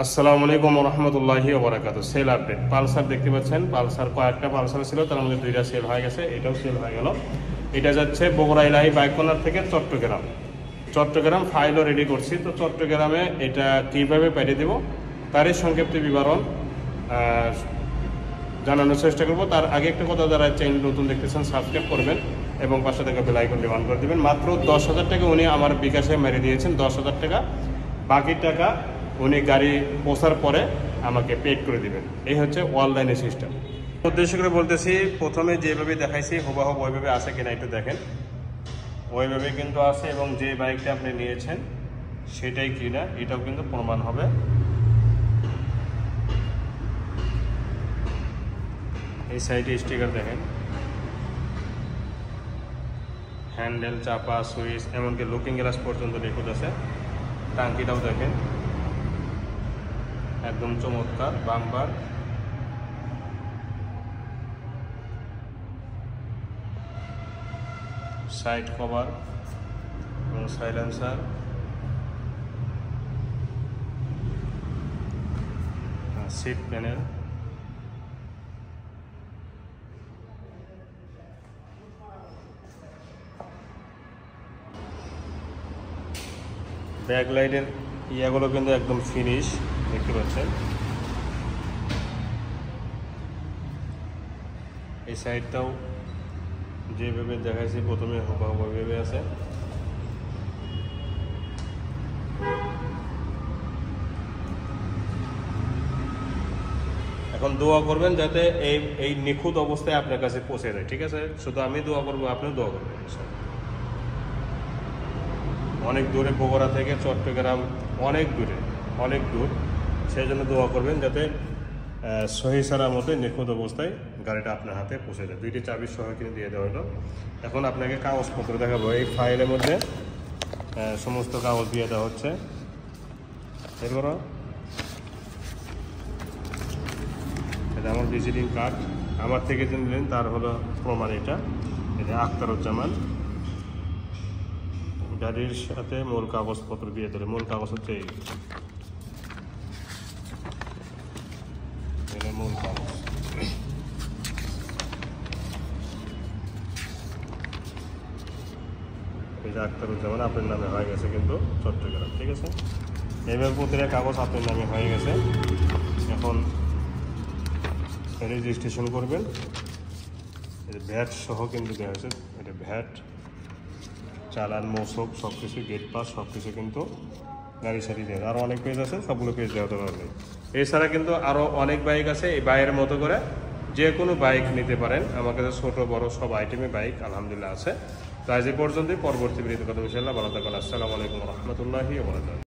আসসালামু আলাইকুম রহমতুল্লাহি ওয়া বারাকাতুহু। সেল আপডেট পালসার দেখতে পাচ্ছেন। পালসার কয়েকটা পালসার ছিল, তার মধ্যে দুইটা সেল হয়ে গেছে, এটাও সেল হয়ে গেল। এটা যাচ্ছে বগুড়া ইলাহি বাইক কর্নার থেকে চট্টগ্রাম ফাইলও রেডি করছি। তো চট্টগ্রামে এটা কীভাবে পাঠিয়ে দেবো তারই সংক্ষিপ্ত বিবরণ জানানোর চেষ্টা করবো। তার আগে একটা কথা, যারা চ্যানেল নতুন দেখতেছেন সাবস্ক্রাইব করবেন এবং পাশে থেকে বেল আইকনটি অন করে দেবেন। মাত্র 10,000 টাকা উনি আমার বিকাশে মেরে দিয়েছেন, 10,000 টাকা। বাকি টাকা উনি গাড়ি পৌঁছার পরে আমাকে পেড করে দিবেন। এই হচ্ছে অনলাইনে সিস্টেম। উদ্দেশ্য করে বলতেছি, প্রথমে যেভাবে দেখাইছি হুবাহুব ওইভাবে আছে কিনা একটু দেখেন। ওইভাবে কিন্তু আছে, এবং যে বাইকটা আপনি নিয়েছেন সেটাই কিনা এটাও কিন্তু প্রমাণ হবে। এই সাইডে স্টিকার দেখেন, হ্যান্ডেল, চাপা, সুইচ, এমনকি লুকিং গ্লাস পর্যন্ত নিখুঁত আছে। টাঙ্কিটাও দেখেন একদম চমৎকার। বাম্পার, সাইড কভার এবং সাইলেন্সার, সিট প্যানেল, ব্যাক লাইটের ইয়াগুলো কিন্তু একদম ফিনিশ দেখতে পাচ্ছেন। এই সাইডটাও যেভাবে দেখাইছি প্রথমে হুবহু ভেবে আছে। এখন দোয়া করবেন যাতে এই নিখুঁত অবস্থায় আপনার কাছে পৌঁছে যায়, ঠিক আছে? শুধু আমি দোয়া করবো, আপনিও দোয়া করবেন। অনেক দূরে, বগুড়া থেকে চট্টগ্রাম অনেক দূর, সেই জন্য দোয়া করবেন যাতে সহি সারার মধ্যে নিখুঁত অবস্থায় গাড়িটা আপনার হাতে পৌঁছে যায়। 2টি চাবি সহ কিনে দিয়ে দেওয়া হলো। এখন আপনাকে কাগজপত্র দেখাবো। এই ফাইলের মধ্যে সমস্ত কাগজ দিয়ে দেওয়া হচ্ছে। এরপর এটা আমার ভিজিটিং কার্ড, আমার থেকে যে নিলেন তার হলো প্রমাণ। এটা আখতারুজ্জামান। গাড়ির সাথে মূল কাগজপত্র দিয়ে দিলে, মূল কাগজ হচ্ছে এটা মূল কাগজ। এই যে আখতারুজ্জামান আপনার নামে হয়ে গেছে কিন্তু চট্টগ্রাম, ঠিক আছে? এইভাবে প্রতিটা কাগজ আপনার নামে হয়ে গেছে। এখন রেজিস্ট্রেশন করবেন। এটা ভ্যাট সহ কিন্তু দেওয়া হয়েছে। এটা ভ্যাট, চালান, মৌসুম সব কিছু, গেট পাস সব কিছু কিন্তু গাড়ি সারি দেওয়া। আরও অনেক পেজ আছে, সবগুলো পেজ দেওয়া হতে পারবে। এছাড়া কিন্তু আরও অনেক বাইক আছে। এই বাইকের মতো করে যে কোনো বাইক নিতে পারেন। আমার কাছে ছোটো বড় সব আইটেমে বাইক আলহামদুলিল্লাহ আছে। তো আজ এই পর্যন্তই। পরবর্তী ভিডিওতে কথা ইনশাআল্লাহ। ভালো থাকুন। আসসালামু আলাইকুম রহমতুল্লাহি ওয়া বারাকাতুহু।